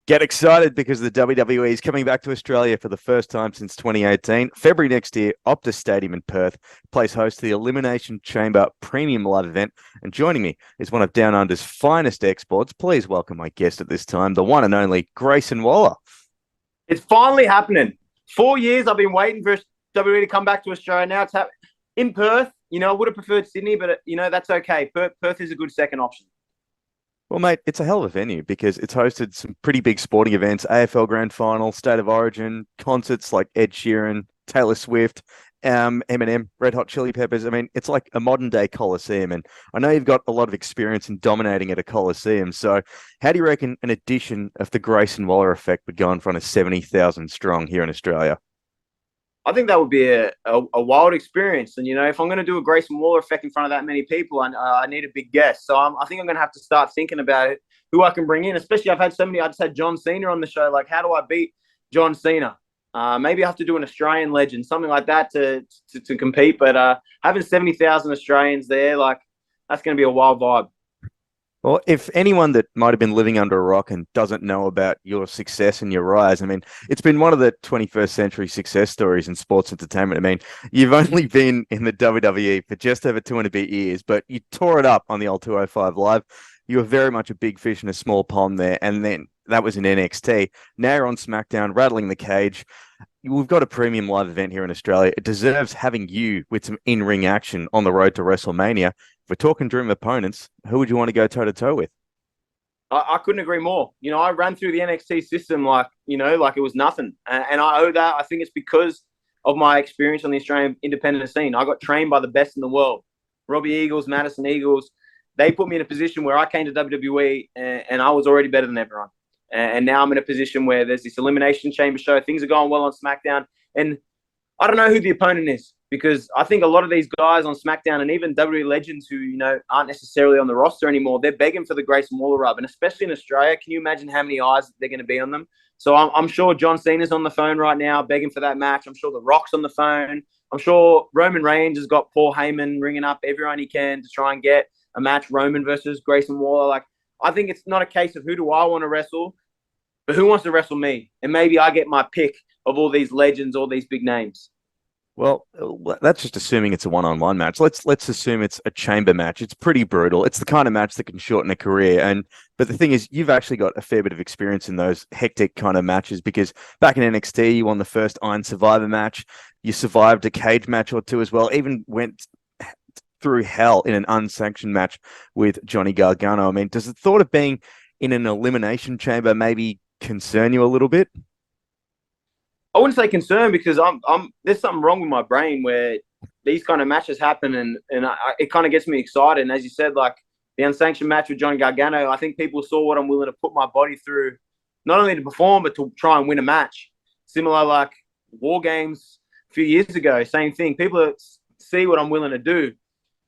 Get excited because the WWE is coming back to Australia for the first time since 2018. February next year, Optus Stadium in Perth plays host to the Elimination Chamber premium live event. And joining me is one of Down Under's finest exports. Please welcome my guest at this time, the one and only Grayson Waller. It's finally happening. 4 years I've been waiting for WWE to come back to Australia. Now it's happening in Perth. I would have preferred Sydney, but that's okay. Perth is a good second option. Well, mate, it's a hell of a venue because it's hosted some pretty big sporting events, AFL Grand Final, State of Origin, concerts like Ed Sheeran, Taylor Swift, Eminem, Red Hot Chili Peppers. I mean, it's like a modern day Coliseum. And I know you've got a lot of experience in dominating at a Coliseum. So how do you reckon an edition of the Grayson Waller effect would go in front of 70,000 strong here in Australia? I think that would be a wild experience. And, if I'm going to do a Grayson Waller effect in front of that many people, I need a big guest. So I think I'm going to have to start thinking about it, who I can bring in. Especially I just had John Cena on the show. Like, how do I beat John Cena? Maybe I have to do an Australian legend, something like that to compete. But having 70,000 Australians there, like, that's going to be a wild vibe. Well, if anyone that might have been living under a rock and doesn't know about your success and your rise, I mean, it's been one of the 21st century success stories in sports entertainment. I mean, you've only been in the WWE for just over 200 years, but you tore it up on the old 205 Live. You were very much a big fish in a small pond there, and then that was in NXT. Now you're on SmackDown, rattling the cage. We've got a premium live event here in Australia. It deserves having you with some in-ring action on the road to WrestleMania. If we're talking dream opponents, who would you want to go toe-to-toe with? I couldn't agree more. I ran through the NXT system like it was nothing. And I owe that. I think it's because of my experience on the Australian independent scene. I got trained by the best in the world. Robbie Eagles, Madison Eagles. They put me in a position where I came to WWE and I was already better than everyone. And now I'm in a position where there's this Elimination Chamber show. Things are going well on SmackDown. And I don't know who the opponent is because I think a lot of these guys on SmackDown and even WWE legends who, aren't necessarily on the roster anymore, they're begging for the Grayson Waller rub. And especially in Australia, can you imagine how many eyes they're going to be on them? So I'm sure John Cena's on the phone right now begging for that match. I'm sure The Rock's on the phone. I'm sure Roman Reigns has got Paul Heyman ringing up everyone he can to try and get a match, Roman versus Grayson Waller. Like, I think it's not a case of who do I want to wrestle, but who wants to wrestle me? And maybe I get my pick of all these legends, all these big names. Well, that's just assuming it's a one-on-one match. Let's assume it's a chamber match. It's pretty brutal. It's the kind of match that can shorten a career. But the thing is, you've actually got a fair bit of experience in those hectic kind of matches because back in NXT, you won the first Iron Survivor match. You survived a cage match or two as well. Even went through hell in an unsanctioned match with Johnny Gargano. I mean, does the thought of being in an elimination chamber maybe concern you a little bit? I wouldn't say concern because there's something wrong with my brain where these kind of matches happen and it kind of gets me excited. And as you said, like the unsanctioned match with Johnny Gargano, I think people saw what I'm willing to put my body through, not only to perform, but to try and win a match. Similar like War Games a few years ago, same thing. People see what I'm willing to do.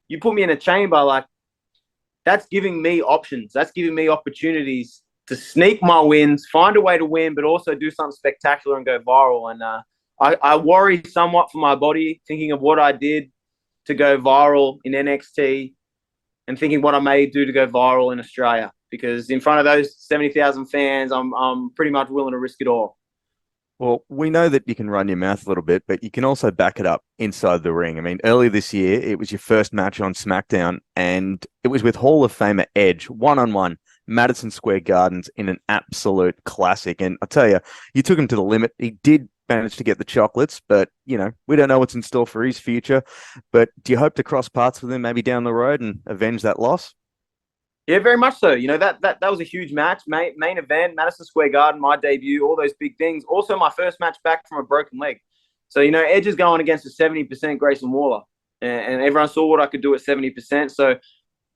You put me in a chamber, like that's giving me options. That's giving me opportunities to sneak my wins, find a way to win, but also do something spectacular and go viral. And I worry somewhat for my body, thinking of what I did to go viral in NXT and thinking what I may do to go viral in Australia. Because in front of those 70,000 fans, I'm pretty much willing to risk it all. Well, we know that you can run your mouth a little bit, but you can also back it up inside the ring. I mean, earlier this year, it was your first match on SmackDown, and it was with Hall of Famer Edge, one-on-one. Madison Square Gardens in an absolute classic. And I tell you, you took him to the limit. He did manage to get the chocolates, but, we don't know what's in store for his future. But do you hope to cross paths with him maybe down the road and avenge that loss? Yeah, very much so. That was a huge match, main event, Madison Square Garden, my debut, all those big things. Also, my first match back from a broken leg. So, Edge is going against a 70% Grayson Waller. And everyone saw what I could do at 70%. So,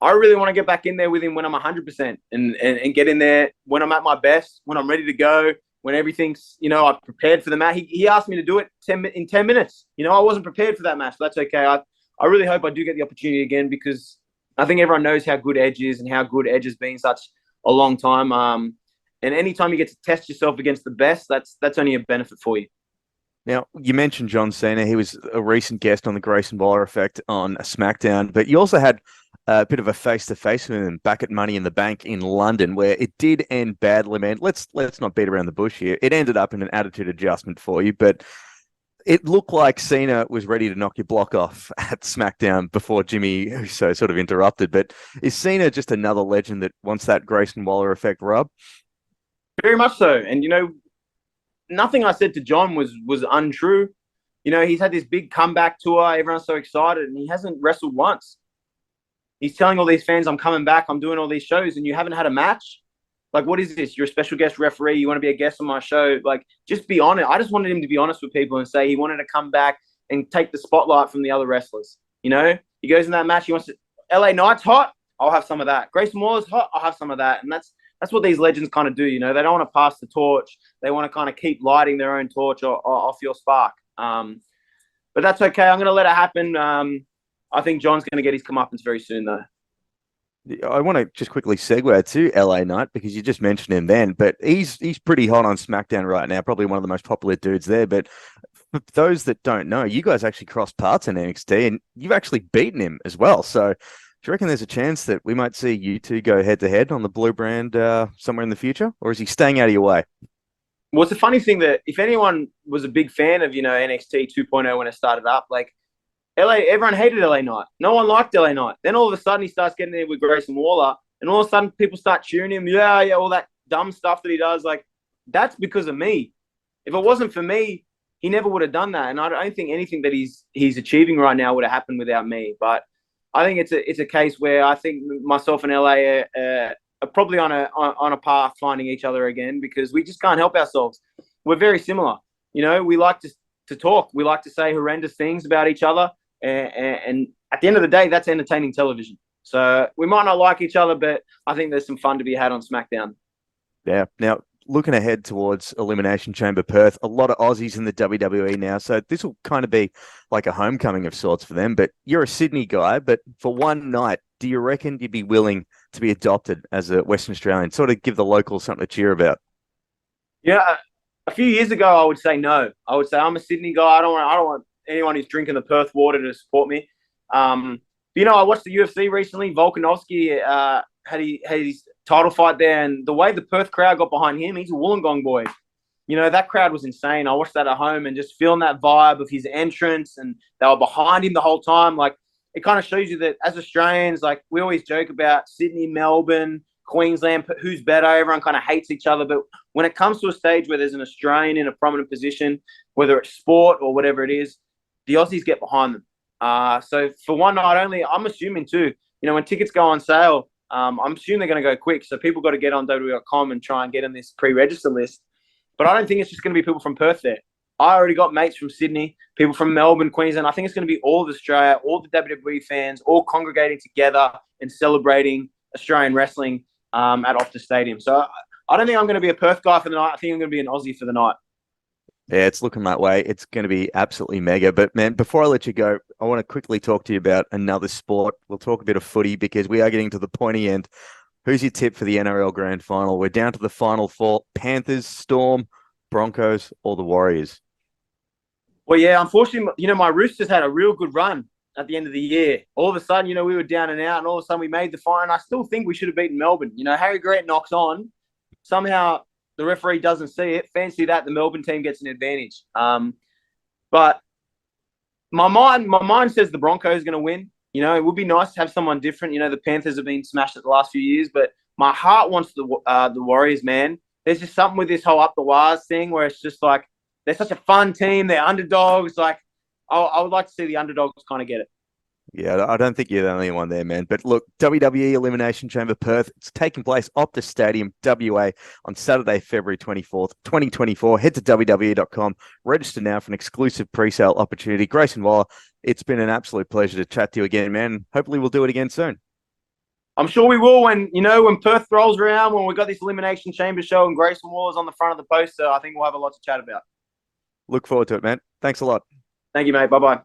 I really want to get back in there with him when I'm 100% and get in there when I'm at my best, when I'm ready to go, when everything's, I've prepared for the match. He asked me to do it in 10 minutes. I wasn't prepared for that match. But that's okay. I really hope I do get the opportunity again because I think everyone knows how good Edge is and how good Edge has been such a long time. And anytime you get to test yourself against the best, that's only a benefit for you. Now, you mentioned John Cena. He was a recent guest on the Grayson Waller Effect on SmackDown, but you also had a bit of a face-to-face with him back at Money in the Bank in London, where it did end badly, man. Let's not beat around the bush here. It ended up in an attitude adjustment for you, but it looked like Cena was ready to knock your block off at SmackDown before Jimmy Uso sort of interrupted. But is Cena just another legend that wants that Grayson Waller effect rub? Very much so. And, nothing I said to John was untrue. He's had this big comeback tour. Everyone's so excited, and he hasn't wrestled once. He's telling all these fans, I'm coming back, I'm doing all these shows, and you haven't had a match? Like, what is this? You're a special guest referee. You want to be a guest on my show? Like, just be honest. I just wanted him to be honest with people and say he wanted to come back and take the spotlight from the other wrestlers. He goes in that match. He wants to, LA Knight's hot. I'll have some of that. Grayson Waller's hot. I'll have some of that. And that's what these legends kind of do. They don't want to pass the torch. They want to kind of keep lighting their own torch or off your spark. But that's okay. I'm going to let it happen. I think John's going to get his comeuppance very soon, though. I want to just quickly segue to LA Knight because you just mentioned him then, but he's pretty hot on SmackDown right now, probably one of the most popular dudes there. But for those that don't know, you guys actually crossed paths in NXT and you've actually beaten him as well. So do you reckon there's a chance that we might see you two go head to head on the blue brand somewhere in the future, or is he staying out of your way? Well, it's a funny thing that if anyone was a big fan of, NXT 2.0 when it started up, like everyone hated LA Knight. No one liked LA Knight. Then all of a sudden he starts getting there with Grayson Waller, and all of a sudden people start cheering him. Yeah, all that dumb stuff that he does. Like, that's because of me. If it wasn't for me, he never would have done that. And I don't think anything that he's achieving right now would have happened without me. But I think it's a case where I think myself and LA are probably on a path finding each other again, because we just can't help ourselves. We're very similar. We like to talk. We like to say horrendous things about each other. And at the end of the day, that's entertaining television. So we might not like each other, but I think there's some fun to be had on SmackDown. Yeah. Now, looking ahead towards Elimination Chamber Perth, a lot of Aussies in the WWE now. So this will kind of be like a homecoming of sorts for them. But you're a Sydney guy, but for one night, do you reckon you'd be willing to be adopted as a Western Australian, sort of give the locals something to cheer about? Yeah. A few years ago, I would say no. I would say I'm a Sydney guy. I don't want anyone who's drinking the Perth water to support me. I watched the UFC recently. Volkanovski had his title fight there, and the way the Perth crowd got behind him, he's a Wollongong boy. That crowd was insane. I watched that at home and just feeling that vibe of his entrance, and they were behind him the whole time. Like, it kind of shows you that as Australians, like, we always joke about Sydney, Melbourne, Queensland, who's better. Everyone kind of hates each other. But when it comes to a stage where there's an Australian in a prominent position, whether it's sport or whatever it is, the Aussies get behind them. So for one night only, I'm assuming too, when tickets go on sale, I'm assuming they're going to go quick. So people got to get on WWE.com and try and get on this pre-register list. But I don't think it's just going to be people from Perth there. I already got mates from Sydney, people from Melbourne, Queensland. I think it's going to be all of Australia, all the WWE fans, all congregating together and celebrating Australian wrestling at Optus Stadium. So I don't think I'm going to be a Perth guy for the night. I think I'm going to be an Aussie for the night. Yeah, it's looking that way. It's going to be absolutely mega. But, man, before I let you go, I want to quickly talk to you about another sport. We'll talk a bit of footy because we are getting to the pointy end. Who's your tip for the NRL Grand Final? We're down to the final four. Panthers, Storm, Broncos, or the Warriors? Well, yeah, unfortunately, my Roosters had a real good run at the end of the year. All of a sudden, we were down and out, and all of a sudden we made the final. I still think we should have beaten Melbourne. Harry Grant knocks on. Somehow the referee doesn't see it. Fancy that, the Melbourne team gets an advantage. But my mind says the Broncos are going to win. It would be nice to have someone different. The Panthers have been smashed at the last few years, but my heart wants the Warriors, man. There's just something with this whole up the wires thing where it's just like they're such a fun team. They're underdogs. Like, I would like to see the underdogs kind of get it. Yeah, I don't think you're the only one there, man. But look, WWE Elimination Chamber Perth, it's taking place Optus Stadium, WA, on Saturday, February 24th, 2024. Head to WWE.com. Register now for an exclusive pre-sale opportunity. Grayson Waller, it's been an absolute pleasure to chat to you again, man. Hopefully we'll do it again soon. I'm sure we will when Perth rolls around, when we've got this Elimination Chamber show and Grayson Waller's on the front of the poster. I think we'll have a lot to chat about. Look forward to it, man. Thanks a lot. Thank you, mate. Bye-bye.